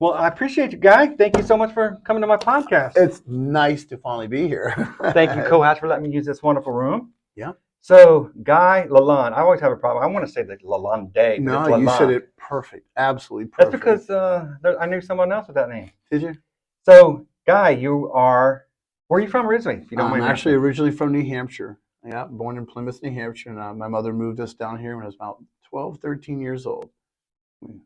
Well, I appreciate you, Guy. Thank you so much for coming to my podcast. It's nice to finally be here. Thank you, co-host, for letting me use this wonderful room. Yeah. So, Guy LaLonde, I always have a problem. I want to say the LaLonde, but No, it's LaLonde. you said it perfect. Absolutely That's perfect. because I knew someone else with that name. Did you? So, Guy, where are you from originally? If you don't I'm mind actually asking? originally from New Hampshire. Yeah, born in Plymouth, New Hampshire. And my mother moved us down here when I was about 12, 13 years old.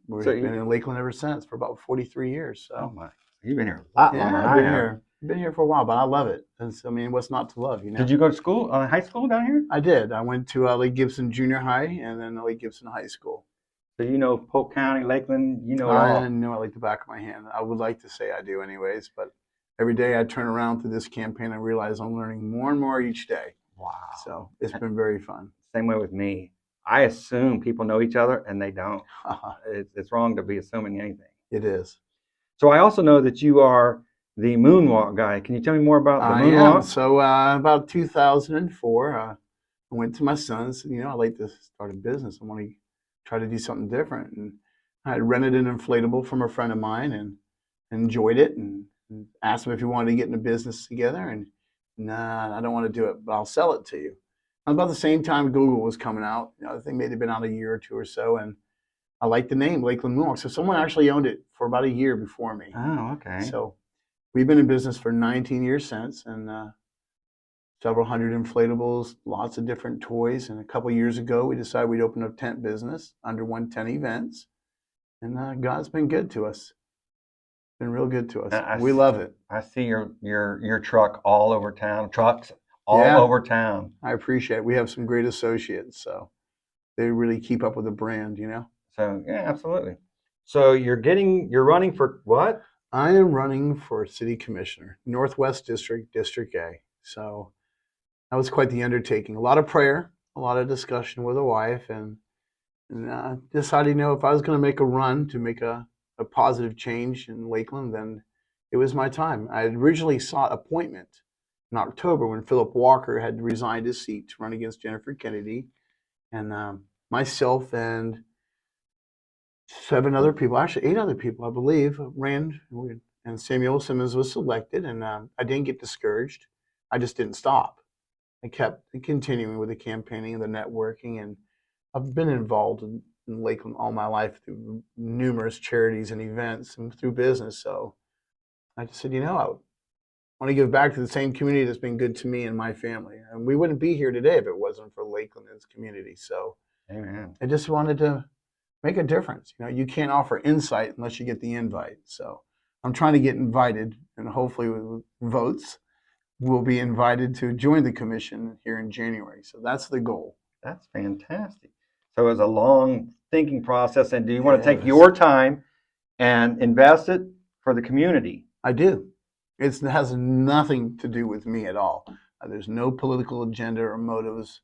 We've So been in Lakeland ever since for about 43 years. Oh So my, you've been here a lot longer yeah, than I've I been have. here. Been here for a while, but I love it. I mean, what's not to love, Did you go to school, high school down here? I did. I went to Lake Gibson Junior High and then Lake Gibson High School. So you know Polk County, Lakeland, you know it I all. know it like the back of my hand. I would like to say I do anyways, but every day I turn around through this campaign, I realize I'm learning more and more each day. Wow. So it's been very fun. Same way with me. I assume people know each other, and they don't. It's wrong to be assuming anything. It is. So I also know that you are the Moonwalk guy. Can you tell me more about the I am. Moonwalk? So about 2004, I went to my son and said, I'd like to start a business. I want to try to do something different. And I had rented an inflatable from a friend of mine and enjoyed it and asked him if he wanted to get in a business together. And nah, I don't want to do it, but I'll sell it to you. About the same time Google was coming out. I think maybe been out a year or two or so. And I liked the name Lakeland Moonwalk. So someone actually owned it for about a year before me. Oh, okay. So we've been in business for 19 years since, and several hundred inflatables, lots of different toys. And a couple of years ago, we decided we'd open a tent business under 110 events. And God's been good to us. Been real good to us. We love it. I see your truck all over town. Trucks all over town. I appreciate it. We have some great associates, so they really keep up with the brand, So yeah, absolutely. So you're running for what? I am running for city commissioner, Northwest District, District A. So that was quite the undertaking. A lot of prayer, a lot of discussion with a wife, and decided, if I was going to make a run to make a positive change in Lakeland, then it was my time. I had originally sought appointment in October when Philip Walker had resigned his seat to run against Jennifer Kennedy, and myself and 7 other people, actually 8 other people, I believe, ran, and Samuel Simmons was selected, and I didn't get discouraged. I just didn't stop. I kept continuing with the campaigning and the networking, and I've been involved in Lakeland all my life through numerous charities and events and through business. So I just said, I want to give back to the same community that's been good to me and my family. And we wouldn't be here today if it wasn't for Lakeland and its community. So Amen. I just wanted to make a difference. You can't offer insight unless you get the invite. So I'm trying to get invited, and hopefully with votes, we'll be invited to join the commission here in January. So that's the goal. That's fantastic. So it was a long thinking process. And do you want to take your time and invest it for the community? I do. It has nothing to do with me at all. There's no political agenda or motives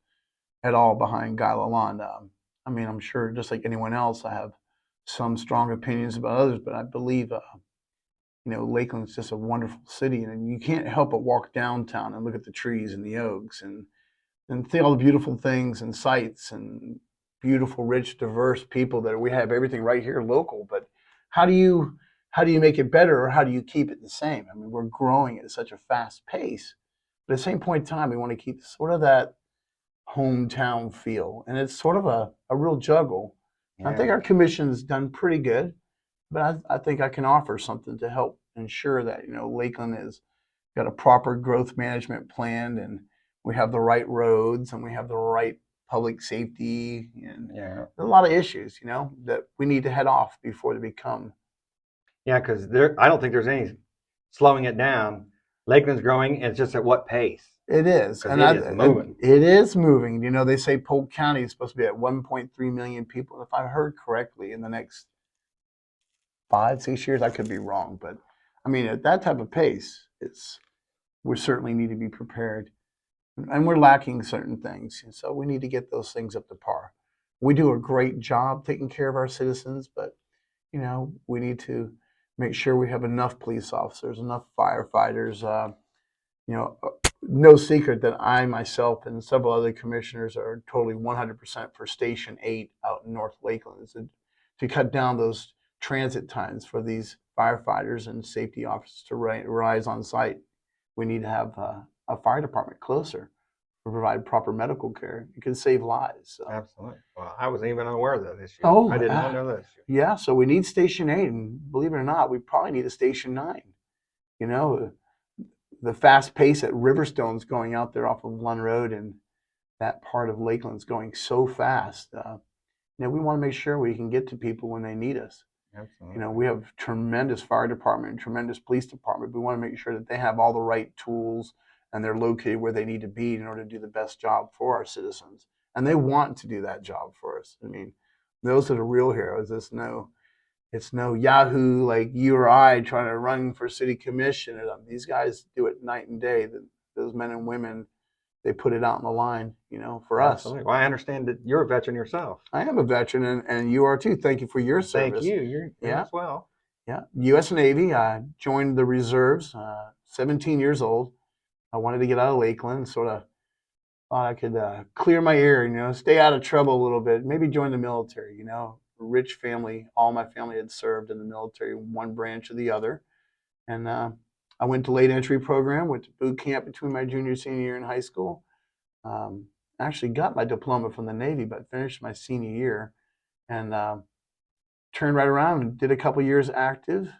at all behind Guy LaLonde. I mean, I'm sure just like anyone else, I have some strong opinions about others, but I believe, Lakeland's just a wonderful city, and you can't help but walk downtown and look at the trees and the oaks and see all the beautiful things and sights and beautiful, rich, diverse people that we have everything right here local. But how do you make it better, or how do you keep it the same? I mean, we're growing at such a fast pace, but at the same point in time, we want to keep sort of that hometown feel, and it's sort of a real juggle. Yeah. I think our commission's done pretty good, but I think I can offer something to help ensure that Lakeland has got a proper growth management plan, and we have the right roads, and we have the right public safety, and a lot of issues that we need to head off before they become. Yeah, because I don't think there's any slowing it down. Lakeland's growing, and it's just at what pace? It is, and it is moving. It is moving. They say Polk County is supposed to be at 1.3 million people. If I heard correctly, in the next 5-6 years, I could be wrong, but I mean, at that type of pace, we certainly need to be prepared, and we're lacking certain things, and so we need to get those things up to par. We do a great job taking care of our citizens, but we need to make sure we have enough police officers, enough firefighters. No secret that I myself and several other commissioners are totally 100% for Station 8 out in North Lakeland, to cut down those transit times for these firefighters and safety officers to rise on site. We need to have a fire department closer to provide proper medical care. It can save lives. So. Absolutely. Well, I wasn't even aware of that issue. Oh, I did not know that issue. Yeah, so we need Station 8, and believe it or not, we probably need a Station 9. You know, the fast pace at Riverstone's going out there off of Lund Road, and that part of Lakeland's going so fast. We want to make sure we can get to people when they need us. Absolutely. We have tremendous fire department, tremendous police department. We want to make sure that they have all the right tools and they're located where they need to be in order to do the best job for our citizens. And they want to do that job for us. I mean, those are the real heroes. It's no Yahoo like you or I trying to run for city commission. These guys do it night and day. Those men and women, they put it out on the line, for Absolutely. us. Well, I understand that you're a veteran yourself. I am a veteran, and you are too. Thank you for your service. Thank you. You're as well. Yeah. U.S. Navy. I joined the reserves, 17 years old. I wanted to get out of Lakeland, sort of thought I could clear my air, stay out of trouble a little bit, maybe join the military, rich family. All my family had served in the military, one branch or the other. And I went to late entry program, went to boot camp between my junior senior year in high school. Actually got my diploma from the Navy, but finished my senior year and turned right around and did a couple years active.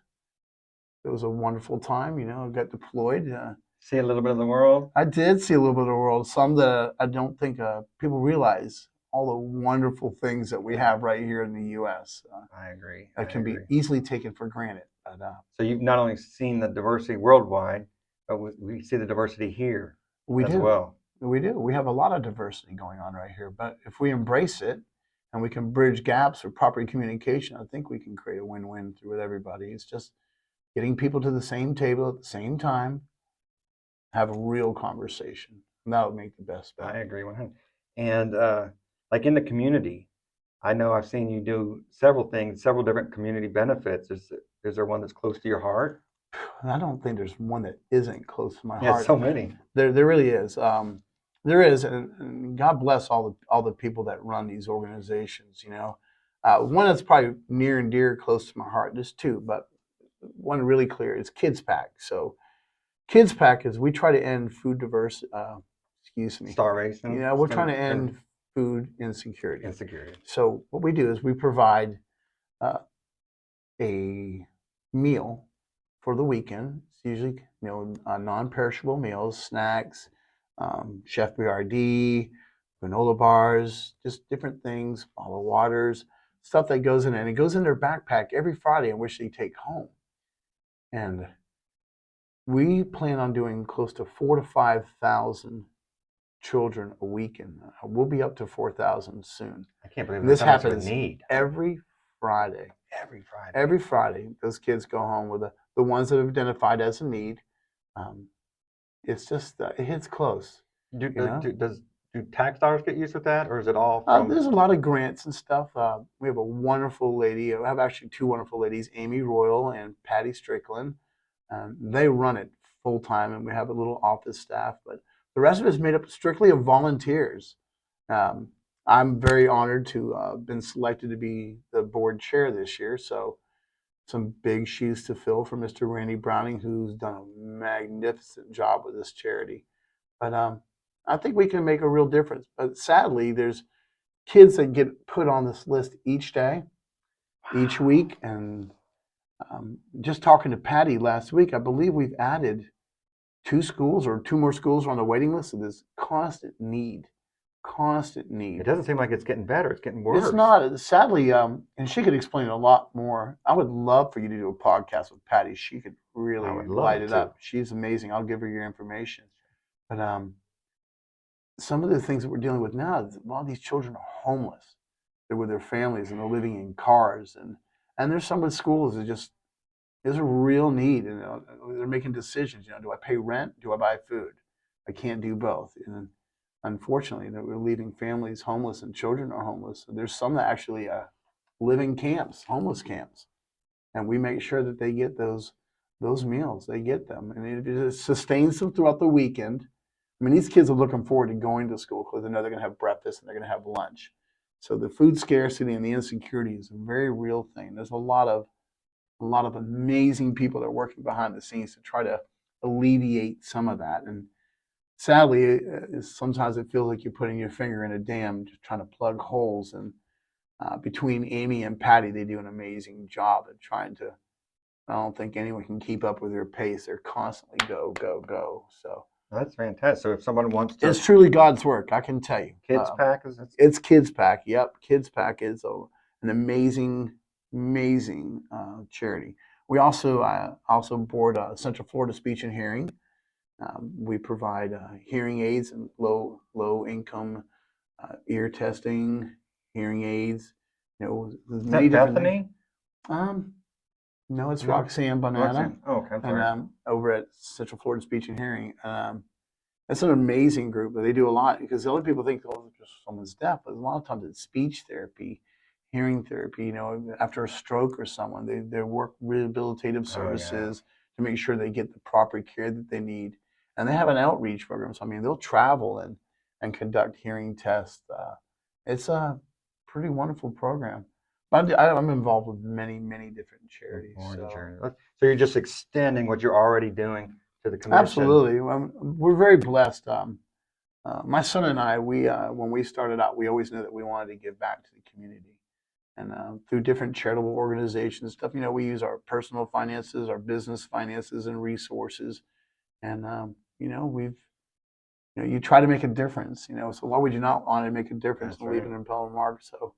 It was a wonderful time, I got deployed. See a little bit of the world? I did see a little bit of the world, some that I don't think people realize, all the wonderful things that we have right here in the U.S. I agree. That can be easily taken for granted. But, so you've not only seen the diversity worldwide, but we see the diversity here as well. We do. We have a lot of diversity going on right here. But if we embrace it and we can bridge gaps with proper communication, I think we can create a win-win with everybody. It's just getting people to the same table at the same time, have a real conversation. And that would make the best bet. I agree 100%. And like in the community, I know I've seen you do several things, several different community benefits. Is there one that's close to your heart? I don't think there's one that isn't close to my heart. Yeah, so many. There really is. There is, and God bless all the people that run these organizations. One that's probably near and dear, close to my heart. There's two, but one really clear is Kids Pack. So, Kids Pack is we try to end food starvation. We're trying to end food insecurity. Insecurity. So what we do is we provide a meal for the weekend. It's usually non-perishable meals, snacks, Chef Boyardee, granola bars, just different things, bottled waters, stuff that goes in, and it goes in their backpack every Friday, in which they take home. And we plan on doing close to 4,000 to 5,000 children a weekend. We'll be up to 4,000 soon. I can't believe this happens need. Every Friday. Every Friday. Every Friday, those kids go home with the ones that have identified as a need. It's just it hits close. Do tax dollars get used with that, or is it all from? There's a lot of grants and stuff. We have a wonderful lady. I have actually two wonderful ladies, Amy Royal and Patty Strickland. They run it full time, and we have a little office staff. But the rest of it is made up strictly of volunteers. I'm very honored to have been selected to be the board chair this year. So some big shoes to fill for Mr. Randy Browning, who's done a magnificent job with this charity. But I think we can make a real difference. But sadly, there's kids that get put on this list each day, each week. And just talking to Patty last week, I believe we've added 2 schools or 2 more schools are on the waiting list. So there's constant need. It doesn't seem like it's getting better. It's getting worse. It's not. Sadly, and she could explain a lot more. I would love for you to do a podcast with Patty. She could really light it up. She's amazing. I'll give her your information. But some of the things that we're dealing with now, a lot of these children are homeless. They're with their families and they're living in cars. And there's some with schools that just, there's a real need. And they're making decisions. Do I pay rent? Do I buy food? I can't do both. And unfortunately, that we're leaving families homeless and children are homeless. There's some that actually live in camps, homeless camps, and we make sure that they get those meals. They get them, and it sustains them throughout the weekend. I mean, these kids are looking forward to going to school because they know they're going to have breakfast and they're going to have lunch. So the food scarcity and the insecurity is a very real thing. There's a lot of a lot of amazing people that are working behind the scenes to try to alleviate some of that. And sadly, sometimes it feels like you're putting your finger in a dam, just trying to plug holes. And between Amy and Patty, they do an amazing job at trying to. I don't think anyone can keep up with their pace. They're constantly go, go, go. So That's fantastic. So if someone wants to, it's truly God's work, I can tell you. kids pack is It's Kids Pack. Yep, Kids Pack is an amazing, amazing charity. We also board Central Florida Speech and Hearing. We provide hearing aids and low income ear testing, hearing aids. You know, there's is many that different things. Bethany? No, it's No? Roxanne Bonetta, Roxanne. Oh, okay, I'm sorry. and over at Central Florida Speech and Hearing. It's an amazing group, but they do a lot because the other people think, oh, just someone's deaf, but a lot of times it's speech therapy, hearing therapy. You know, after a stroke or someone, they work rehabilitative services to make sure they get the proper care that they need, and they have an outreach program. So I mean, they'll travel and conduct hearing tests. It's a pretty wonderful program. But I'm involved with many, many different charities. So you're just extending what you're already doing to the commission. Absolutely, we're very blessed. My son and I, when we started out, we always knew that we wanted to give back to the community, and through different charitable organizations, stuff. You know, we use our personal finances, our business finances, and resources, and you know, you try to make a difference. You know, so why would you not want to make a difference and leave an impelling mark? So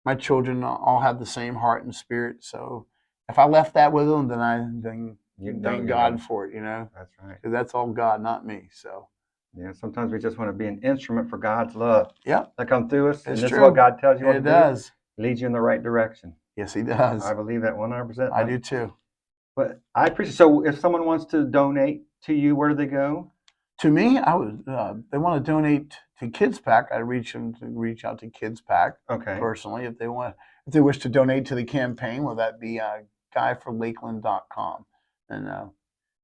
my children all have the same heart and spirit. So if I left that with them, then thank God for it. You know, that's right. Because that's all God, not me. So. Yeah, sometimes we just want to be an instrument for God's love. Yep. That come through us. It's and this true. is what God tells you what to do. It does. Leads you in the right direction. Yes, He does. I believe that 100%. I do too. But I appreciate. So if someone wants to donate to you, where do they go? To me, they want to donate to Kids Pack. I reach out to Kids Pack personally if they wish to donate to the campaign. Will that be guyforlakeland.com? And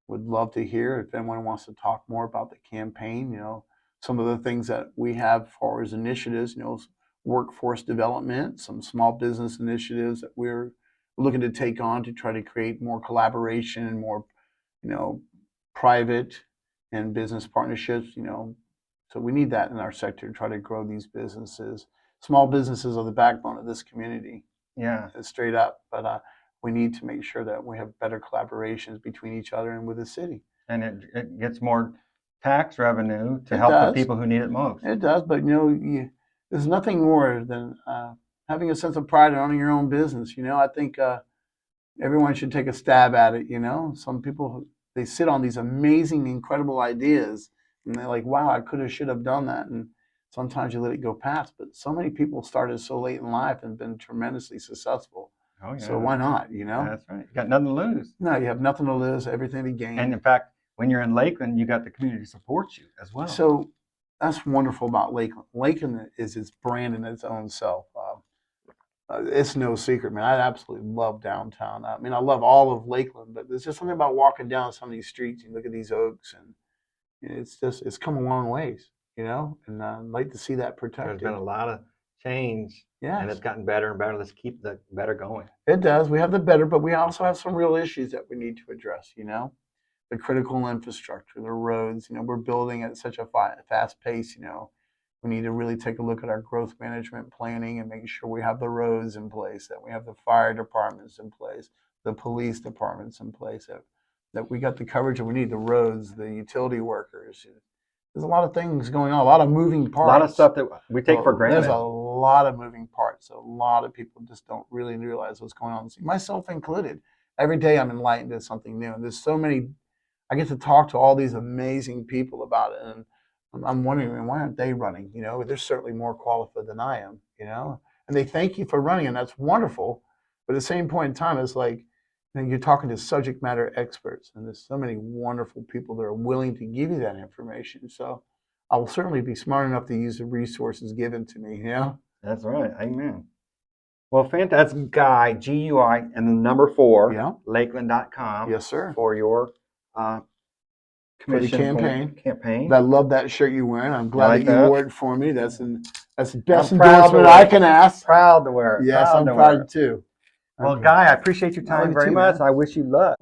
would love to hear if anyone wants to talk more about the campaign. You know, some of the things that we have as far as initiatives. You know, workforce development, some small business initiatives that we're looking to take on to try to create more collaboration and more, you know, private and business partnerships. You know, so we need that in our sector to try to grow these businesses. Small businesses are the backbone of this community. Yeah, straight up. But we need to make sure that we have better collaborations between each other and with the city. And it gets more tax revenue to help the people who need it most. It does, but you know, there's nothing more than having a sense of pride in owning your own business. You know, I think everyone should take a stab at it. You know, some people, they sit on these amazing, incredible ideas, and they're like, wow, I could have, should have done that. And sometimes you let it go past. But so many people started so late in life and been tremendously successful. Oh, yeah. So why not, you know? That's right. You got nothing to lose. No, you have nothing to lose, everything to gain. And in fact, when you're in Lakeland, you got the community to support you as well. So that's wonderful about Lakeland. Lakeland is its brand in its own self. It's no secret, man. I absolutely love downtown. I mean, I love all of Lakeland, but there's just something about walking down some of these streets and look at these oaks, and it's come a long ways, you know. And I'd like to see that protected. There's been a lot of change, and it's gotten better and better. Let's keep the better going. It does. We have the better, but we also have some real issues that we need to address. You know, the critical infrastructure, the roads. You know, we're building at such a fast pace. You know, we need to really take a look at our growth management planning and make sure we have the roads in place, that we have the fire departments in place, the police departments in place, that we got the coverage that we need, the roads, the utility workers. There's a lot of things going on, a lot of moving parts. A lot of stuff that we take for granted. There's a lot of moving parts. A lot of people just don't really realize what's going on, myself included. Every day I'm enlightened to something new. And there's so many, I get to talk to all these amazing people about it. And I'm wondering, why aren't they running? You know, they're certainly more qualified than I am, you know. And they thank you for running, and that's wonderful. But at the same point in time, it's like, you know, you're talking to subject matter experts, and there's so many wonderful people that are willing to give you that information. So I will certainly be smart enough to use the resources given to me, you know? That's right. Amen. Well, fantastic. That's Guy, G-U-I, and the number 4, Lakeland.com. Yes, sir. For your commission campaign. I love that shirt you're wearing. I'm glad that you wore it for me. That's the best endorsement I can ask. Proud to wear it. Yes, I'm proud too. Well, Okay. Guy, I appreciate your I love time you very too, much. man. I wish you luck.